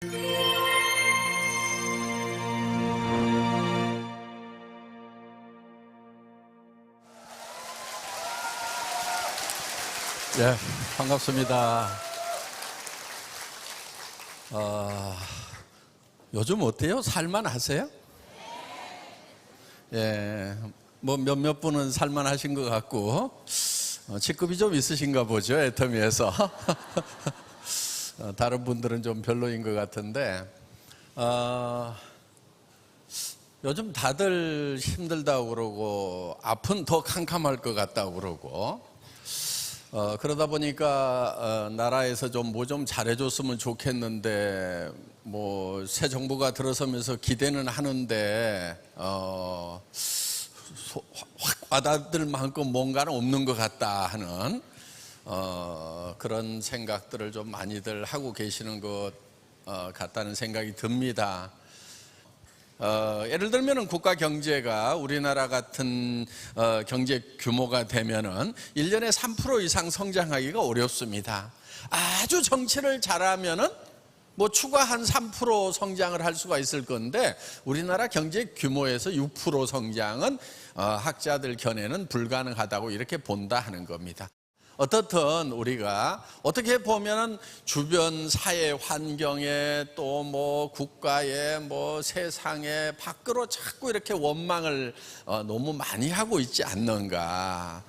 네, 반갑습니다. 요즘 어때요? 살만하세요? 예, 뭐 몇몇 분은 살만하신 것 같고 직급이 좀 있으신가 보죠, 애터미에서. 다른 분들은 좀 별로인 것 같은데 요즘 다들 힘들다고 그러고 아픈 더 캄캄할 것 같다고 그러고 그러다 보니까 나라에서 좀 뭐 좀 잘해줬으면 좋겠는데 뭐 새 정부가 들어서면서 기대는 하는데 확 와닿을 만큼 뭔가는 없는 것 같다 하는 그런 생각들을 좀 많이들 하고 계시는 것 같다는 생각이 듭니다. 예를 들면 국가 경제가 우리나라 같은 경제 규모가 되면은 1년에 3% 이상 성장하기가 어렵습니다. 아주 정치를 잘하면은 뭐 추가 한 3% 성장을 할 수가 있을 건데 우리나라 경제 규모에서 6% 성장은 학자들 견해는 불가능하다고 이렇게 본다 하는 겁니다. 어떻든 우리가 어떻게 보면은 주변 사회 환경에 또 뭐 국가에 뭐 세상에 밖으로 자꾸 이렇게 원망을 너무 많이 하고 있지 않는가.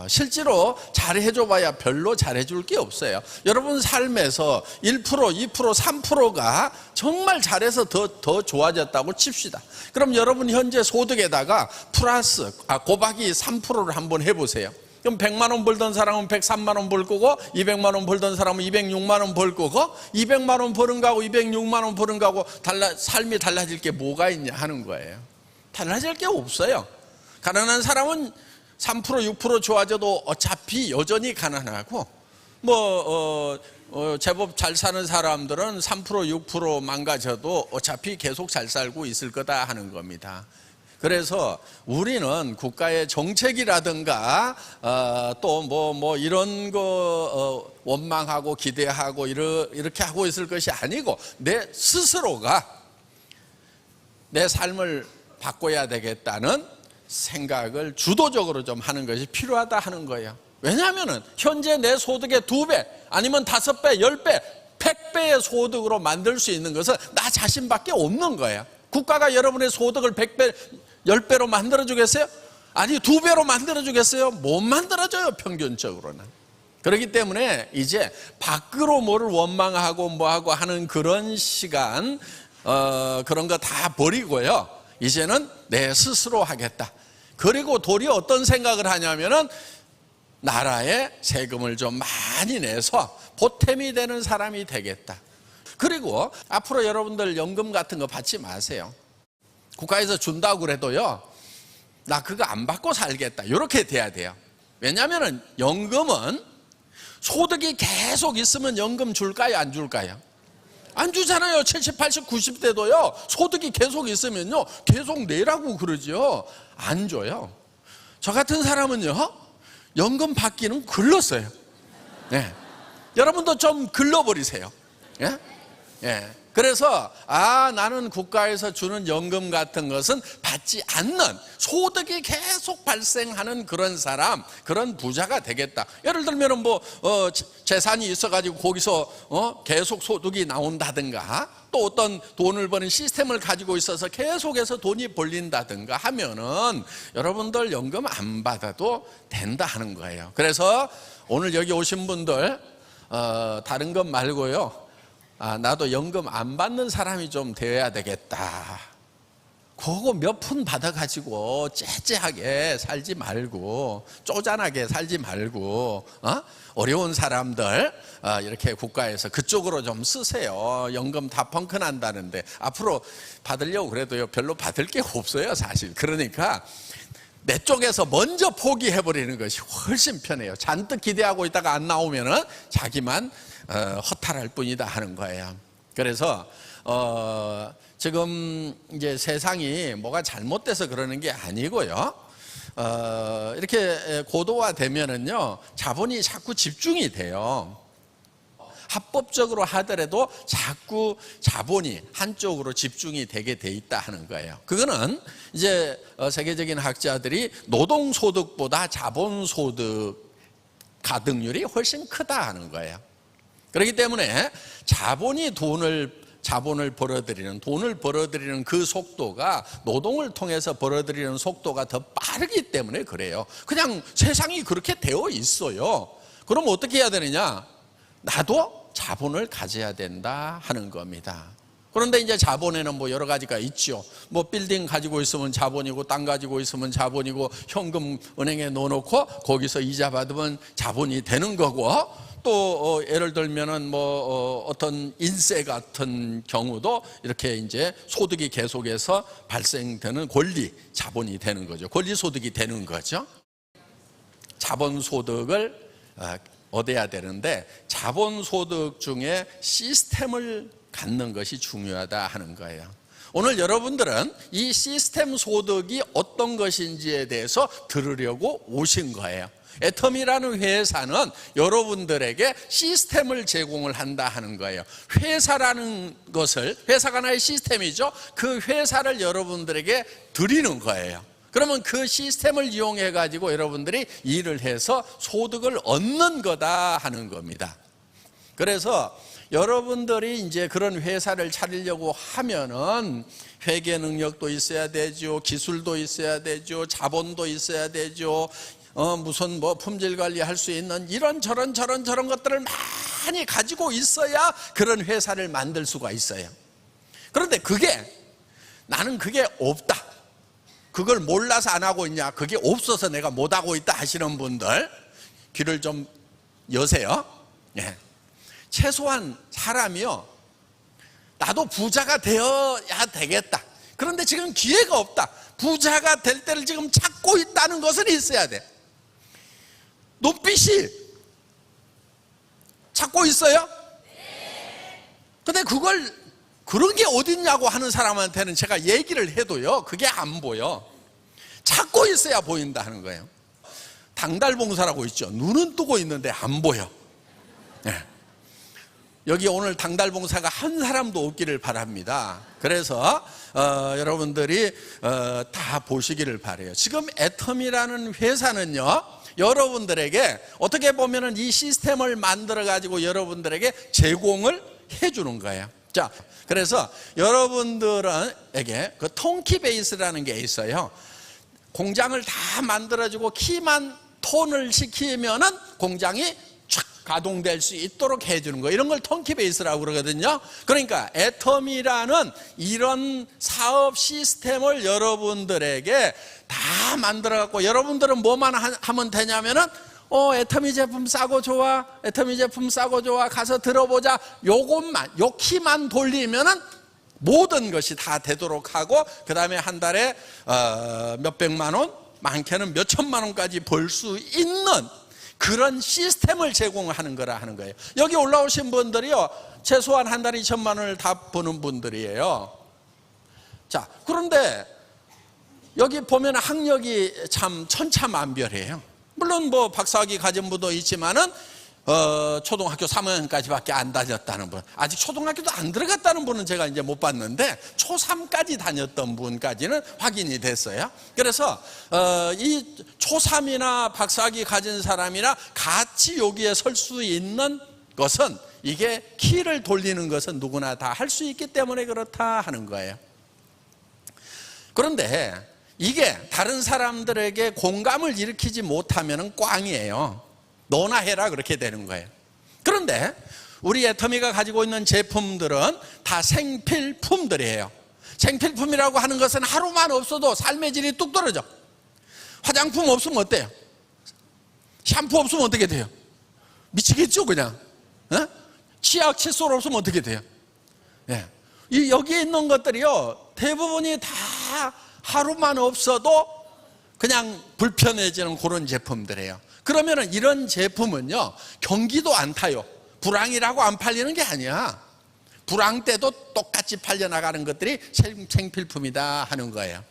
실제로 잘해줘 봐야 별로 잘해줄 게 없어요. 여러분 삶에서 1%, 2%, 3%가 정말 잘해서 더 좋아졌다고 칩시다. 그럼 여러분 현재 소득에다가 플러스 곱하기 3%를 한번 해보세요. 그럼 100만 원 벌던 사람은 103만 원 벌 거고 200만 원 벌던 사람은 206만 원 벌 거고 200만 원 버는 거하고 206만 원 버는 거하고 삶이 달라질 게 뭐가 있냐 하는 거예요. 달라질 게 없어요. 가난한 사람은 3%, 6% 좋아져도 어차피 여전히 가난하고 제법 잘 사는 사람들은 3%, 6% 망가져도 어차피 계속 잘 살고 있을 거다 하는 겁니다. 그래서 우리는 국가의 정책이라든가 또 이런 거 원망하고 기대하고 이렇게 하고 있을 것이 아니고 내 스스로가 내 삶을 바꿔야 되겠다는 생각을 주도적으로 좀 하는 것이 필요하다 하는 거예요. 왜냐하면 현재 내 소득의 2배 아니면 5배, 10배, 100배의 소득으로 만들 수 있는 것은 나 자신밖에 없는 거예요. 국가가 여러분의 소득을 100배, 10배로 만들어주겠어요? 아니 2배로 만들어주겠어요? 못 만들어줘요, 평균적으로는. 그렇기 때문에 이제 밖으로 뭐를 원망하고 뭐하고 하는 그런 시간 그런 거 다 버리고요, 이제는 내 스스로 하겠다. 그리고 도리어 어떤 생각을 하냐면은 나라에 세금을 좀 많이 내서 보탬이 되는 사람이 되겠다. 그리고 앞으로 여러분들 연금 같은 거 받지 마세요. 국가에서 준다고 그래도요, 나 그거 안 받고 살겠다, 이렇게 돼야 돼요. 왜냐하면 연금은 소득이 계속 있으면 연금 줄까요, 안 줄까요? 안 주잖아요. 70, 80, 90대도요 소득이 계속 있으면요 계속 내라고 그러죠. 안 줘요. 저 같은 사람은요 연금 받기는 글렀어요. 네. 여러분도 좀 글러버리세요. 예? 예. 그래서 나는 국가에서 주는 연금 같은 것은 받지 않는 소득이 계속 발생하는 그런 사람, 그런 부자가 되겠다. 예를 들면 재산이 있어가지고 거기서 계속 소득이 나온다든가, 또 어떤 돈을 버는 시스템을 가지고 있어서 계속해서 돈이 벌린다든가 하면은 여러분들 연금 안 받아도 된다 하는 거예요. 그래서 오늘 여기 오신 분들 다른 것 말고요, 나도 연금 안 받는 사람이 좀 되어야 되겠다. 그거 몇 푼 받아가지고 째째하게 살지 말고, 쪼잔하게 살지 말고, 어려운 사람들 이렇게 국가에서 그쪽으로 좀 쓰세요. 연금 다 펑크난다는데 앞으로 받으려고 그래도요 별로 받을 게 없어요, 사실. 그러니까 내 쪽에서 먼저 포기해버리는 것이 훨씬 편해요. 잔뜩 기대하고 있다가 안 나오면은 자기만 허탈할 뿐이다 하는 거예요. 그래서 지금 이제 세상이 뭐가 잘못돼서 그러는 게 아니고요, 이렇게 고도화되면은요 자본이 자꾸 집중이 돼요. 합법적으로 하더라도 자꾸 자본이 한쪽으로 집중이 되게 돼 있다 하는 거예요. 그거는 이제 세계적인 학자들이 노동소득보다 자본소득 가등률이 훨씬 크다 하는 거예요. 그렇기 때문에 자본을 벌어들이는 그 속도가 노동을 통해서 벌어들이는 속도가 더 빠르기 때문에 그래요. 그냥 세상이 그렇게 되어 있어요. 그럼 어떻게 해야 되느냐? 나도 자본을 가져야 된다 하는 겁니다. 그런데 이제 자본에는 뭐 여러 가지가 있죠. 뭐 빌딩 가지고 있으면 자본이고, 땅 가지고 있으면 자본이고, 현금 은행에 넣어놓고 거기서 이자 받으면 자본이 되는 거고, 또 예를 들면은 뭐 어떤 인세 같은 경우도 이렇게 이제 소득이 계속해서 발생되는 권리 자본이 되는 거죠. 권리 소득이 되는 거죠. 자본 소득을 얻어야 되는데 자본 소득 중에 시스템을 갖는 것이 중요하다 하는 거예요. 오늘 여러분들은 이 시스템 소득이 어떤 것인지에 대해서 들으려고 오신 거예요. 애텀이라는 회사는 여러분들에게 시스템을 제공을 한다 하는 거예요. 회사라는 것을, 회사가 하나의 시스템이죠. 그 회사를 여러분들에게 드리는 거예요. 그러면 그 시스템을 이용해 가지고 여러분들이 일을 해서 소득을 얻는 거다 하는 겁니다. 그래서 여러분들이 이제 그런 회사를 차리려고 하면은 회계 능력도 있어야 되죠. 기술도 있어야 되죠. 자본도 있어야 되죠. 무슨 뭐 품질 관리할 수 있는 이런저런 것들을 많이 가지고 있어야 그런 회사를 만들 수가 있어요. 그런데 나는 그게 없다, 그걸 몰라서 안 하고 있냐, 그게 없어서 내가 못 하고 있다 하시는 분들 귀를 좀 여세요. 예. 최소한 사람이요, 나도 부자가 되어야 되겠다, 그런데 지금 기회가 없다, 부자가 될 때를 지금 찾고 있다는 것은 있어야 돼. 눈빛이 찾고 있어요? 근데 그런 게 어딨냐고 하는 사람한테는 제가 얘기를 해도요, 그게 안 보여. 찾고 있어야 보인다 하는 거예요. 당달봉사라고 있죠. 눈은 뜨고 있는데 안 보여. 네. 여기 오늘 당달봉사가 한 사람도 없기를 바랍니다. 그래서 여러분들이 다 보시기를 바라요. 지금 애텀이라는 회사는요, 여러분들에게 어떻게 보면은 이 시스템을 만들어 가지고 여러분들에게 제공을 해주는 거예요. 자, 그래서 여러분들에게 그 통키 베이스라는 게 있어요. 공장을 다 만들어주고 키만 톤을 시키면은 공장이 촥 가동될 수 있도록 해주는 거, 이런 걸 통키 베이스라고 그러거든요. 그러니까 애텀이라는 이런 사업 시스템을 여러분들에게 다 만들어 갖고 여러분들은 뭐만 하면 되냐면은 애터미 제품 싸고 좋아, 애터미 제품 싸고 좋아, 가서 들어보자, 요것만, 요 키만 돌리면은 모든 것이 다 되도록 하고, 그 다음에 한 달에 몇백만 원, 많게는 몇천만 원까지 벌 수 있는 그런 시스템을 제공하는 거라 하는 거예요. 여기 올라오신 분들이요, 최소한 한 달에 2천만 원을 다 버는 분들이에요. 자, 그런데 여기 보면 학력이 참 천차만별이에요. 물론 뭐 박사학위 가진 분도 있지만은 초등학교 3학년까지밖에 안 다녔다는 분, 아직 초등학교도 안 들어갔다는 분은 제가 이제 못 봤는데 초3까지 다녔던 분까지는 확인이 됐어요. 그래서 이 초3이나 박사학위 가진 사람이나 같이 여기에 설 수 있는 것은, 이게 키를 돌리는 것은 누구나 다 할 수 있기 때문에 그렇다 하는 거예요. 그런데 이게 다른 사람들에게 공감을 일으키지 못하면 꽝이에요. 너나 해라, 그렇게 되는 거예요. 그런데 우리 애터미가 가지고 있는 제품들은 다 생필품들이에요. 생필품이라고 하는 것은 하루만 없어도 삶의 질이 뚝 떨어져. 화장품 없으면 어때요? 샴푸 없으면 어떻게 돼요? 미치겠죠, 그냥. 치약, 칫솔 없으면 어떻게 돼요? 예. 여기에 있는 것들이요, 대부분이 다 하루만 없어도 그냥 불편해지는 그런 제품들이에요. 그러면 이런 제품은요, 경기도 안 타요. 불황이라고 안 팔리는 게 아니야. 불황 때도 똑같이 팔려나가는 것들이 생필품이다 하는 거예요.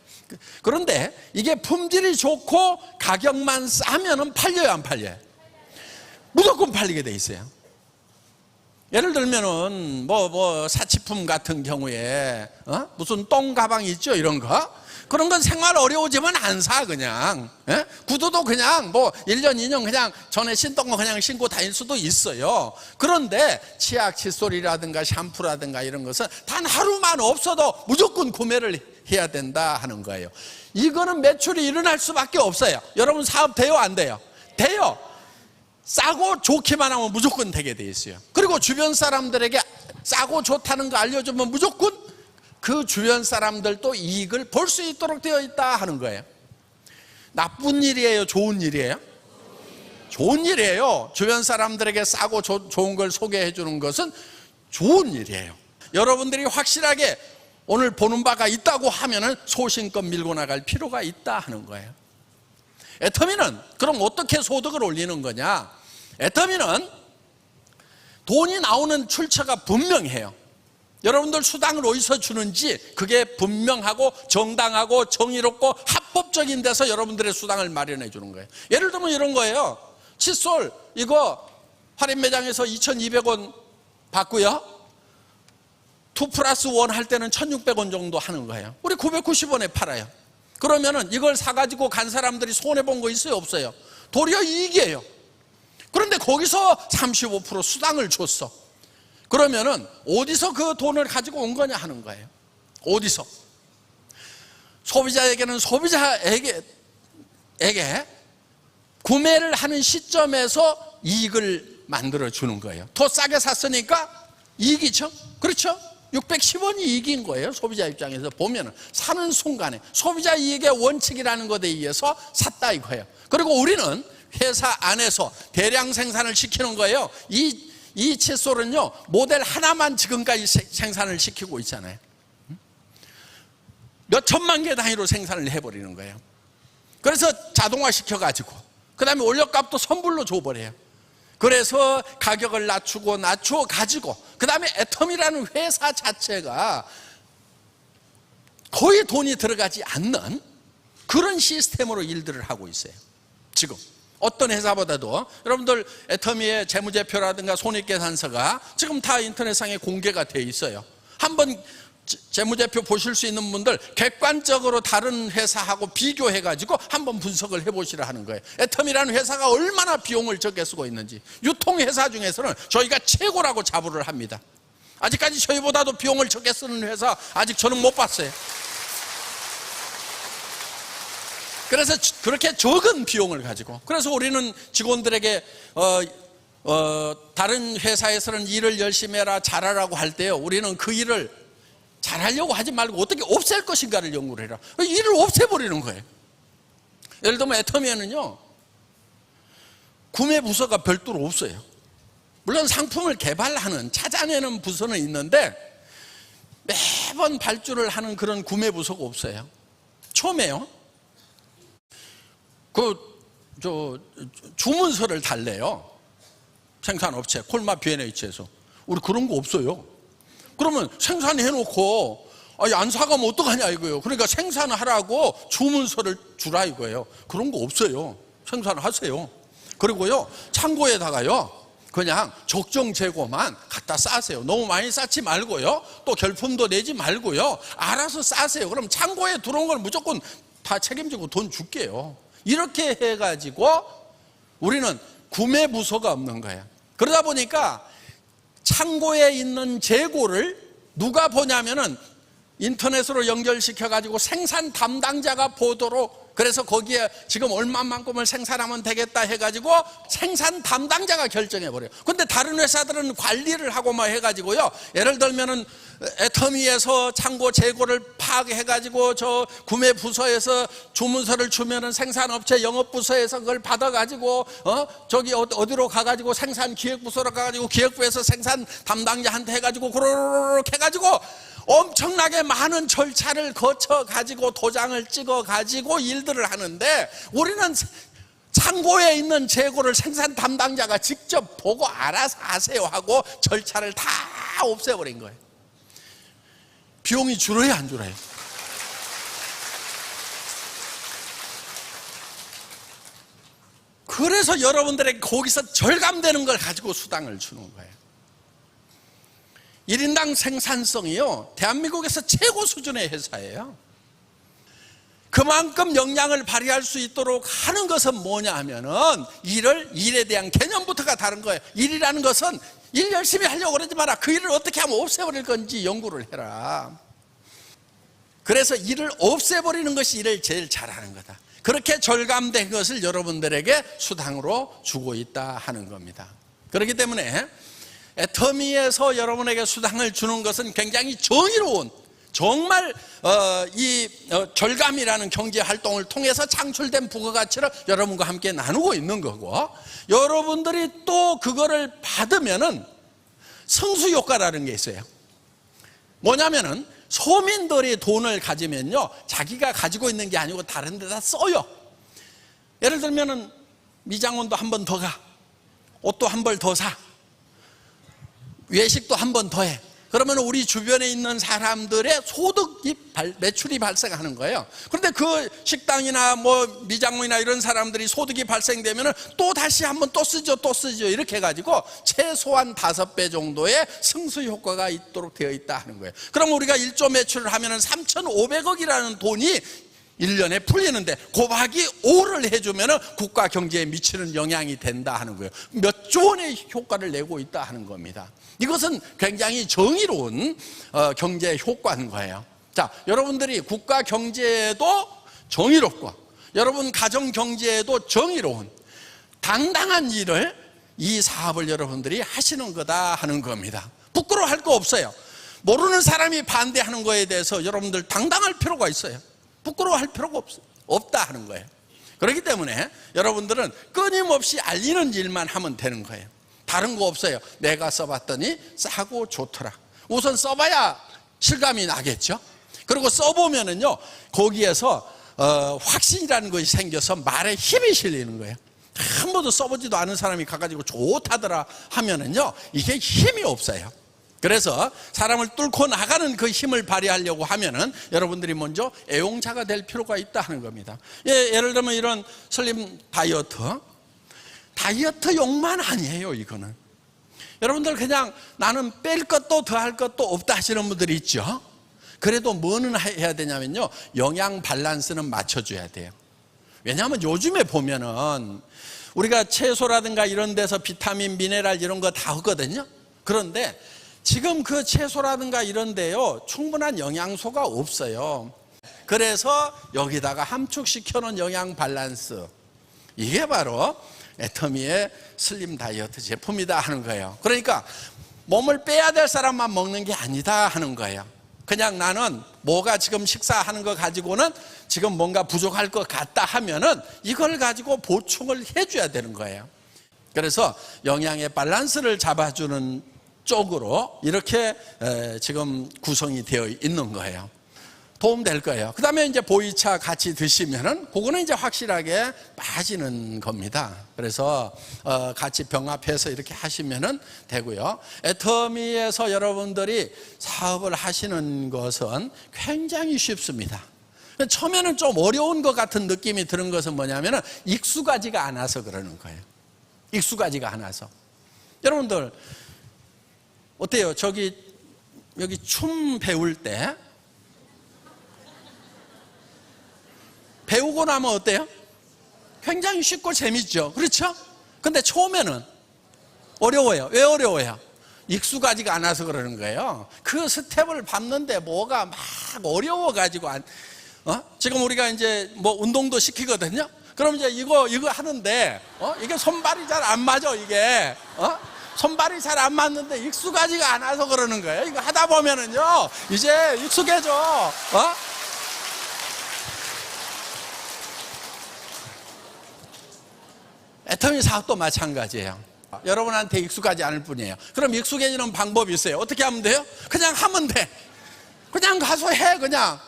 그런데 이게 품질이 좋고 가격만 싸면은 팔려요, 안 팔려요? 무조건 팔리게 돼 있어요. 예를 들면은 사치품 같은 경우에 무슨 똥 가방 있죠, 이런 거. 그런 건 생활 어려워지면 안 사, 그냥. 예? 구두도 그냥 1년, 2년 그냥 전에 신던 거 그냥 신고 다닐 수도 있어요. 그런데 치약, 칫솔이라든가 샴푸라든가 이런 것은 단 하루만 없어도 무조건 구매를 해야 된다 하는 거예요. 이거는 매출이 일어날 수밖에 없어요. 여러분 사업 돼요, 안 돼요? 돼요. 싸고 좋기만 하면 무조건 되게 돼 있어요. 그리고 주변 사람들에게 싸고 좋다는 거 알려주면 무조건 그 주변 사람들도 이익을 볼 수 있도록 되어 있다 하는 거예요. 나쁜 일이에요, 좋은 일이에요? 좋은 일이에요. 주변 사람들에게 싸고 좋은 걸 소개해 주는 것은 좋은 일이에요. 여러분들이 확실하게 오늘 보는 바가 있다고 하면은 소신껏 밀고 나갈 필요가 있다 하는 거예요. 애터미는 그럼 어떻게 소득을 올리는 거냐? 애터미는 돈이 나오는 출처가 분명해요. 여러분들 수당을 어디서 주는지 그게 분명하고 정당하고 정의롭고 합법적인 데서 여러분들의 수당을 마련해 주는 거예요. 예를 들면 이런 거예요. 칫솔 이거 할인 매장에서 2,200원 받고요, 2+1 할 때는 1,600원 정도 하는 거예요. 우리 990원에 팔아요. 그러면은 이걸 사가지고 간 사람들이 손해본 거 있어요, 없어요? 도리어 이익이에요. 그런데 거기서 35% 수당을 줬어. 그러면은 어디서 그 돈을 가지고 온 거냐 하는 거예요. 어디서? 소비자에게는 소비자에게 구매를 하는 시점에서 이익을 만들어 주는 거예요. 더 싸게 샀으니까 이익이죠. 그렇죠? 610원이 이익인 거예요. 소비자 입장에서 보면은 사는 순간에 소비자 이익의 원칙이라는 것에 의해서 샀다 이거예요. 그리고 우리는 회사 안에서 대량 생산을 시키는 거예요. 이 칫솔은요, 모델 하나만 지금까지 생산을 시키고 있잖아요. 몇 천만 개 단위로 생산을 해버리는 거예요. 그래서 자동화 시켜가지고 그 다음에 원료값도 선불로 줘버려요. 그래서 가격을 낮추어 가지고 그 다음에 애텀이라는 회사 자체가 거의 돈이 들어가지 않는 그런 시스템으로 일들을 하고 있어요. 지금 어떤 회사보다도 여러분들 애터미의 재무제표라든가 손익계산서가 지금 다 인터넷상에 공개가 돼 있어요. 한번 재무제표 보실 수 있는 분들 객관적으로 다른 회사하고 비교해가지고 한번 분석을 해보시라 하는 거예요. 애터미라는 회사가 얼마나 비용을 적게 쓰고 있는지. 유통회사 중에서는 저희가 최고라고 자부를 합니다. 아직까지 저희보다도 비용을 적게 쓰는 회사 아직 저는 못 봤어요. 그래서 그렇게 적은 비용을 가지고, 그래서 우리는 직원들에게 다른 회사에서는 일을 열심히 해라 잘하라고 할 때요, 우리는 그 일을 잘하려고 하지 말고 어떻게 없앨 것인가를 연구를 해라. 일을 없애버리는 거예요. 예를 들면 애터미에는요, 구매 부서가 별도로 없어요. 물론 상품을 개발하는 찾아내는 부서는 있는데 매번 발주를 하는 그런 구매 부서가 없어요. 처음에요, 주문서를 달래요. 생산업체 콜마 B&H에서 우리 그런 거 없어요. 그러면 생산해놓고 안 사가면 어떡하냐 이거예요. 그러니까 생산하라고 주문서를 주라 이거예요. 그런 거 없어요. 생산을 하세요. 그리고요, 창고에다가요 그냥 적정 재고만 갖다 싸세요. 너무 많이 쌓지 말고요, 또 결품도 내지 말고요, 알아서 싸세요. 그럼 창고에 들어온 걸 무조건 다 책임지고 돈 줄게요. 이렇게 해가지고 우리는 구매 부서가 없는 거예요. 그러다 보니까 창고에 있는 재고를 누가 보냐면은 인터넷으로 연결시켜가지고 생산 담당자가 보도록, 그래서 거기에 지금 얼마만큼을 생산하면 되겠다 해가지고 생산 담당자가 결정해버려요. 근데 다른 회사들은 관리를 하고 막 해가지고요, 예를 들면은 애터미에서 창고 재고를 파악해가지고 저 구매 부서에서 주문서를 주면은 생산업체 영업부서에서 그걸 받아가지고 저기 어디로 가가지고 생산 기획부서로 가가지고 기획부에서 생산 담당자한테 해가지고 그렇게 해가지고 엄청나게 많은 절차를 거쳐가지고 도장을 찍어가지고 일들을 하는데, 우리는 창고에 있는 재고를 생산 담당자가 직접 보고 알아서 하세요 하고 절차를 다 없애버린 거예요. 비용이 줄어요, 안 줄어요? 그래서 여러분들에게 거기서 절감되는 걸 가지고 수당을 주는 거예요. 1인당 생산성이요, 대한민국에서 최고 수준의 회사예요. 그만큼 역량을 발휘할 수 있도록 하는 것은 뭐냐 하면은 일에 대한 개념부터가 다른 거예요. 일이라는 것은 일 열심히 하려고 그러지 마라. 그 일을 어떻게 하면 없애버릴 건지 연구를 해라. 그래서 일을 없애버리는 것이 일을 제일 잘하는 거다. 그렇게 절감된 것을 여러분들에게 수당으로 주고 있다 하는 겁니다. 그렇기 때문에 애터미에서 여러분에게 수당을 주는 것은 굉장히 정의로운, 정말 이 절감이라는 경제 활동을 통해서 창출된 부가가치를 여러분과 함께 나누고 있는 거고, 여러분들이 또 그거를 받으면은 성수효과라는 게 있어요. 뭐냐면은 소민들이 돈을 가지면요, 자기가 가지고 있는 게 아니고 다른 데다 써요. 예를 들면은 미장원도 한 번 더 가, 옷도 한 벌 더 사, 외식도 한 번 더 해. 그러면 우리 주변에 있는 사람들의 소득이 매출이 발생하는 거예요. 그런데 그 식당이나 뭐 미장원이나 이런 사람들이 소득이 발생되면 또 다시 한번 또 쓰죠 이렇게 해가지고 최소한 5배 정도의 승수 효과가 있도록 되어 있다 하는 거예요. 그럼 우리가 1조 매출을 하면 3,500억이라는 돈이 1년에 풀리는데 곱하기 5를 해주면 국가 경제에 미치는 영향이 된다 하는 거예요. 몇 조 원의 효과를 내고 있다 하는 겁니다. 이것은 굉장히 정의로운 경제 효과인 거예요. 자, 여러분들이 국가 경제에도 정의롭고 여러분 가정 경제에도 정의로운 당당한 일을, 이 사업을 여러분들이 하시는 거다 하는 겁니다. 부끄러워할 거 없어요. 모르는 사람이 반대하는 거에 대해서 여러분들 당당할 필요가 있어요. 부끄러워할 필요가 없다 하는 거예요. 그렇기 때문에 여러분들은 끊임없이 알리는 일만 하면 되는 거예요. 다른 거 없어요. 내가 써봤더니 싸고 좋더라. 우선 써봐야 실감이 나겠죠. 그리고 써보면은요, 거기에서 확신이라는 것이 생겨서 말에 힘이 실리는 거예요. 한 번도 써보지도 않은 사람이 가가지고 좋다더라 하면은요, 이게 힘이 없어요. 그래서 사람을 뚫고 나가는 그 힘을 발휘하려고 하면은 여러분들이 먼저 애용자가 될 필요가 있다 하는 겁니다. 예를 들면 이런 슬림 다이어트용만 아니에요. 이거는 여러분들 그냥 나는 뺄 것도 더할 것도 없다 하시는 분들이 있죠. 그래도 뭐는 해야 되냐면요, 영양 밸런스는 맞춰줘야 돼요. 왜냐하면 요즘에 보면은 우리가 채소라든가 이런 데서 비타민, 미네랄 이런 거 다 하거든요. 그런데 지금 그 채소라든가 이런 데요, 충분한 영양소가 없어요. 그래서 여기다가 함축시켜 놓은 영양 밸런스, 이게 바로 애터미의 슬림 다이어트 제품이다 하는 거예요. 그러니까 몸을 빼야 될 사람만 먹는 게 아니다 하는 거예요. 그냥 나는 뭐가 지금 식사하는 거 가지고는 지금 뭔가 부족할 것 같다 하면은 이걸 가지고 보충을 해줘야 되는 거예요. 그래서 영양의 밸런스를 잡아주는 쪽으로 이렇게 지금 구성이 되어 있는 거예요. 도움 될 거예요. 그 다음에 이제 보이차 같이 드시면은 그거는 이제 확실하게 빠지는 겁니다. 그래서 같이 병합해서 이렇게 하시면은 되고요. 애터미에서 여러분들이 사업을 하시는 것은 굉장히 쉽습니다. 처음에는 좀 어려운 것 같은 느낌이 드는 것은 뭐냐면은 익숙하지가 않아서 그러는 거예요. 익숙하지가 않아서. 여러분들 어때요? 여기 춤 배울 때 배우고 나면 어때요? 굉장히 쉽고 재밌죠. 그렇죠? 근데 처음에는 어려워요. 왜 어려워요? 익숙하지가 않아서 그러는 거예요. 그 스텝을 밟는데 뭐가 막 어려워가지고 지금 우리가 이제 뭐 운동도 시키거든요. 그럼 이제 이거 하는데 이게 손발이 잘 안 맞아. 이게 손발이 잘 안 맞는데 익숙하지가 않아서 그러는 거예요. 이거 하다 보면은요, 이제 익숙해져. 애터미 사업도 마찬가지예요. 여러분한테 익숙하지 않을 뿐이에요. 그럼 익숙해지는 방법이 있어요. 어떻게 하면 돼요? 그냥 하면 돼. 그냥 가서 해. 그냥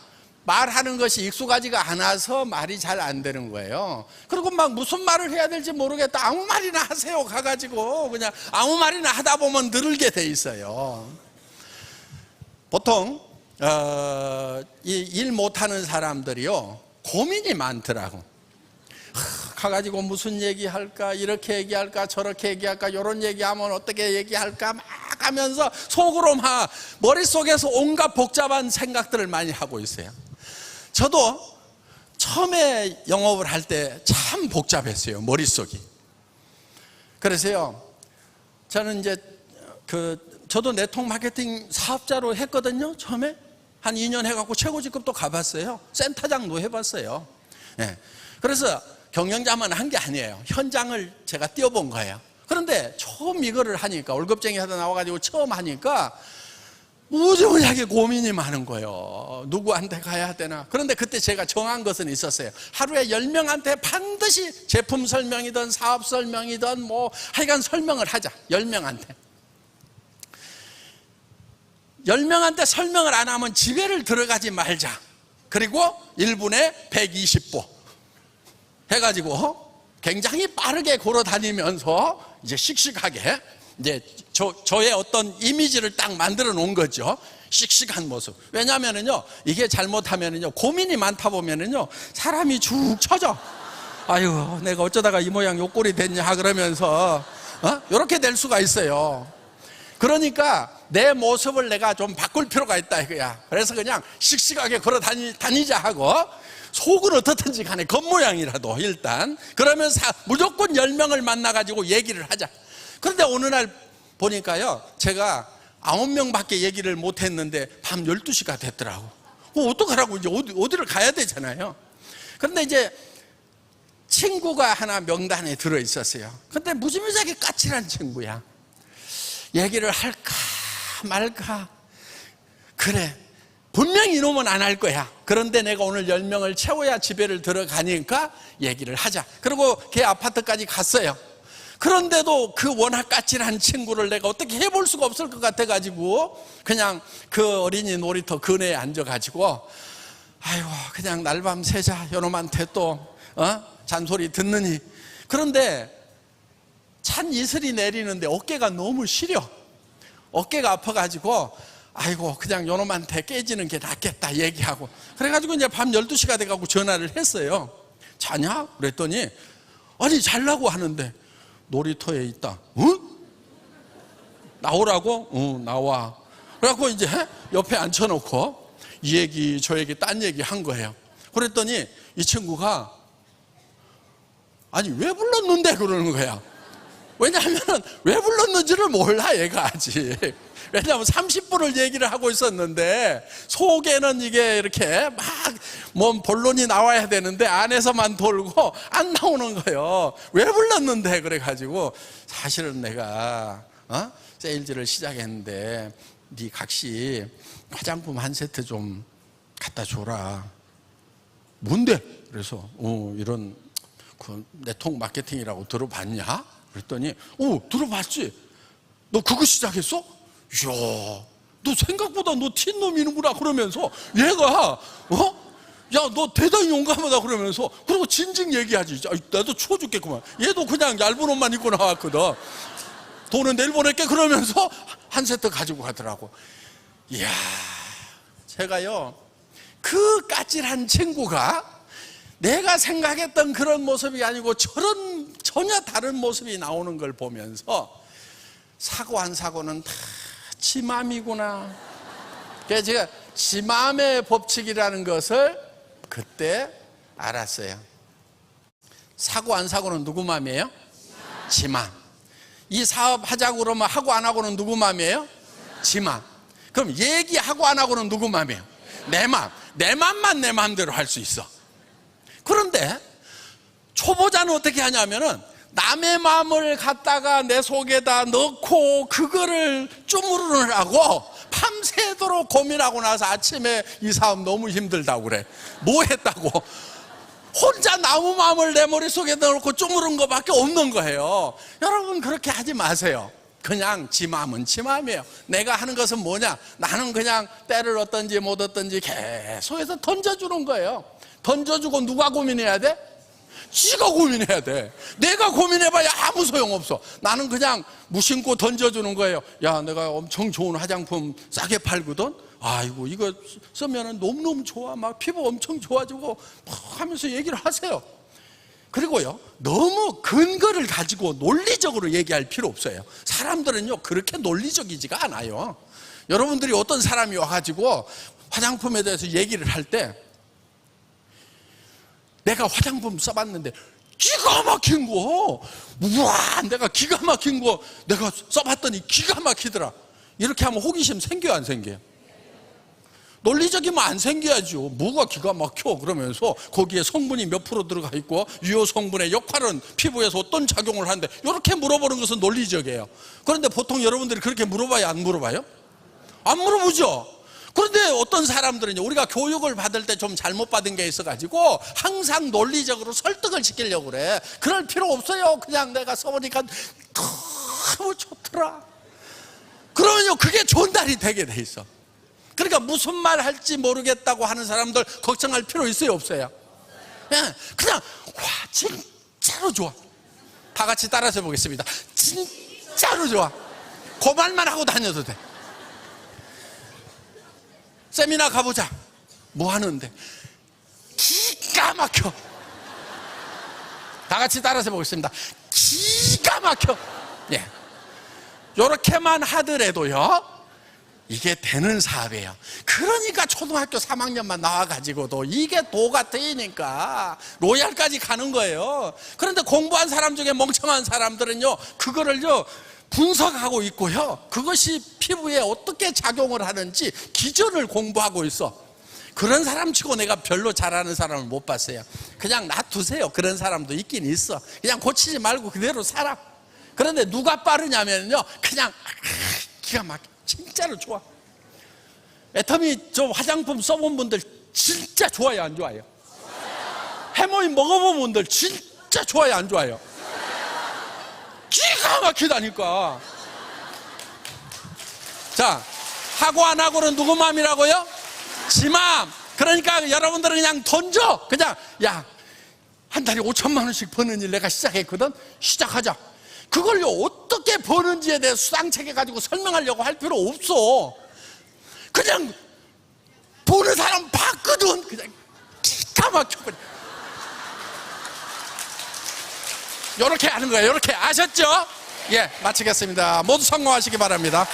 말하는 것이 익숙하지가 않아서 말이 잘 안 되는 거예요. 그리고 막 무슨 말을 해야 될지 모르겠다, 아무 말이나 하세요 가가지고 그냥 아무 말이나 하다 보면 늘게 돼 있어요. 보통 이 일 못하는 사람들이요, 고민이 많더라고. 가가지고 무슨 얘기할까, 이렇게 얘기할까, 저렇게 얘기할까, 이런 얘기하면 어떻게 얘기할까 막 하면서 속으로 막 머릿속에서 온갖 복잡한 생각들을 많이 하고 있어요. 저도 처음에 영업을 할 때 참 복잡했어요, 머릿속이. 그래서요, 저는 이제 저도 네트워크 마케팅 사업자로 했거든요. 처음에 한 2년 해갖고 최고직급도 가봤어요. 센터장도 해봤어요. 네. 그래서 경영자만 한 게 아니에요. 현장을 제가 뛰어본 거예요. 그런데 처음 이거를 하니까, 월급쟁이 하다 나와가지고 처음 하니까 무지무지하게 고민이 많은 거예요. 누구한테 가야 되나. 그런데 그때 제가 정한 것은 있었어요. 하루에 10명한테 반드시 제품 설명이든 사업 설명이든 뭐 하여간 설명을 하자. 10명한테. 10명한테 설명을 안 하면 집에를 들어가지 말자. 그리고 1분에 120보 해가지고 굉장히 빠르게 걸어 다니면서 이제 씩씩하게 이제 저의 어떤 이미지를 딱 만들어 놓은 거죠. 씩씩한 모습. 왜냐면은요, 이게 잘못하면은요, 고민이 많다 보면은요, 사람이 죽 처져. 아유, 내가 어쩌다가 이 모양 요 꼴이 됐냐 그러면서 이렇게 될 수가 있어요. 그러니까 내 모습을 내가 좀 바꿀 필요가 있다 이거야. 그래서 그냥 씩씩하게 걸어 다니자 하고, 속은 어떻든지 간에 겉모양이라도 일단 그러면서 무조건 10명을 만나가지고 얘기를 하자. 그런데 어느 날 보니까요, 제가 9명밖에 얘기를 못했는데 밤 12시가 됐더라고. 어떡하라고, 이제 어디를 가야 되잖아요. 그런데 이제 친구가 하나 명단에 들어있었어요. 근데 무지무지하게 까칠한 친구야. 얘기를 할까 말까. 그래, 분명히 이놈은 안 할 거야. 그런데 내가 오늘 10명을 채워야 집에를 들어가니까 얘기를 하자. 그리고 걔 아파트까지 갔어요. 그런데도 그 워낙 까칠한 친구를 내가 어떻게 해볼 수가 없을 것 같아가지고 그냥 그 어린이 놀이터 근해에 앉아가지고, 아이고 그냥 날밤 새자, 요놈한테 또 잔소리 듣느니. 그런데 찬 이슬이 내리는데 어깨가 너무 시려. 어깨가 아파가지고 아이고 그냥 요놈한테 깨지는 게 낫겠다 얘기하고, 그래가지고 이제 밤 12시가 돼가지고 전화를 했어요. 자냐? 그랬더니 아니 잘라고 하는데 놀이터에 있다. 응? 나오라고? 응, 나와. 그래갖고 이제 옆에 앉혀놓고 이 얘기 저 얘기 딴 얘기 한 거예요. 그랬더니 이 친구가 아니 왜 불렀는데 그러는 거야. 왜냐하면 왜 불렀는지를 몰라 얘가 아직. 왜냐하면 30분을 얘기를 하고 있었는데 속에는 이게 이렇게 막 뭐 본론이 나와야 되는데 안에서만 돌고 안 나오는 거예요. 왜 불렀는데. 그래가지고 사실은 내가 세일즈를 시작했는데 네 각시 화장품 한 세트 좀 갖다 줘라. 뭔데? 그래서 이런 그 네트워크 마케팅이라고 들어봤냐? 그랬더니 들어봤지. 너 그거 시작했어? 이야, 너 생각보다 너 튄 놈이는구나. 그러면서 얘가 야, 너 대단히 용감하다 그러면서, 그리고 진즉 얘기하지. 나도 추워 죽겠구만. 얘도 그냥 얇은 옷만 입고 나왔거든. 돈은 내일 보낼게 그러면서 한 세트 가지고 가더라고. 이야, 제가요, 그 까칠한 친구가 내가 생각했던 그런 모습이 아니고 전혀 다른 모습이 나오는 걸 보면서 사고 안 사고는 다 지 맘이구나. 그래서 제가 지 맘의 법칙이라는 것을 그때 알았어요. 사고 안 사고는 누구 맘이에요? 지 맘. 이 사업 하자고 그러면 하고 안 하고는 누구 맘이에요? 지 맘. 그럼 얘기하고 안 하고는 누구 맘이에요? 내 맘. 내 맘만 내 맘대로 할 수 있어. 그런데 초보자는 어떻게 하냐면은 남의 마음을 갖다가 내 속에다 넣고 그거를 쪼무르느라고 밤새도록 고민하고 나서 아침에 이 사업 너무 힘들다고 그래. 뭐 했다고? 혼자 나무 마음을 내 머릿속에 넣고 쪼무른 것밖에 없는 거예요. 여러분 그렇게 하지 마세요. 그냥 지 마음은 지 마음이에요. 내가 하는 것은 뭐냐? 나는 그냥 때를 얻든지 못 얻든지 계속해서 던져주는 거예요. 던져주고 누가 고민해야 돼? 지가 고민해야 돼. 내가 고민해봐야 아무 소용없어. 나는 그냥 무심코 던져주는 거예요. 야, 내가 엄청 좋은 화장품 싸게 팔거든. 아이고 이거 쓰면 너무너무 좋아. 막 피부 엄청 좋아지고 막 하면서 얘기를 하세요. 그리고요, 너무 근거를 가지고 논리적으로 얘기할 필요 없어요. 사람들은요, 그렇게 논리적이지가 않아요. 여러분들이 어떤 사람이 와가지고 화장품에 대해서 얘기를 할 때, 내가 화장품 써봤는데 기가 막힌 거, 우와, 내가 기가 막힌 거 내가 써봤더니 기가 막히더라, 이렇게 하면 호기심 생겨요, 안 생겨요? 논리적이면 안 생겨야죠. 뭐가 기가 막혀 그러면서 거기에 성분이 몇 프로 들어가 있고 유효 성분의 역할은 피부에서 어떤 작용을 하는데, 이렇게 물어보는 것은 논리적이에요. 그런데 보통 여러분들이 그렇게 물어봐요, 안 물어봐요? 안 물어보죠. 그런데 어떤 사람들은요, 우리가 교육을 받을 때 좀 잘못 받은 게 있어가지고 항상 논리적으로 설득을 시키려고 그래. 그럴 필요 없어요. 그냥 내가 써보니까 너무 좋더라. 그러면요, 그게 존달이 되게 돼 있어. 그러니까 무슨 말 할지 모르겠다고 하는 사람들 걱정할 필요 있어요, 없어요? 그냥 와, 진짜로 좋아. 다 같이 따라서 해보겠습니다. 진짜로 좋아. 그 말만 하고 다녀도 돼. 세미나 가보자. 뭐 하는데? 기가 막혀. 다 같이 따라서 해보겠습니다. 기가 막혀. 예. 요렇게만 하더라도요, 이게 되는 사업이에요. 그러니까 초등학교 3학년만 나와가지고도 이게 도가 트이니까 로얄까지 가는 거예요. 그런데 공부한 사람 중에 멍청한 사람들은요, 그거를요 분석하고 있고요, 그것이 피부에 어떻게 작용을 하는지 기전을 공부하고 있어. 그런 사람 치고 내가 별로 잘하는 사람을 못 봤어요. 그냥 놔두세요. 그런 사람도 있긴 있어. 그냥 고치지 말고 그대로 살아. 그런데 누가 빠르냐면요, 그냥 기가 막혀. 진짜로 좋아. 애터미 저 화장품 써본 분들 진짜 좋아요, 안 좋아요? 해모인 먹어본 분들 진짜 좋아요, 안 좋아요? 기가 막히다니까. 자, 하고 안 하고는 누구 마음이라고요? 지 마음. 그러니까 여러분들은 그냥 던져. 그냥 야, 한 달에 5천만 원씩 버는 일 내가 시작했거든. 시작하자. 그걸요 어떻게 버는지에 대해 수당체계 가지고 설명하려고 할 필요 없어. 그냥 보는 사람 봤거든. 그냥 기가 막혀버려. 요렇게 하는 거예요. 요렇게. 아셨죠? 예, 마치겠습니다. 모두 성공하시기 바랍니다.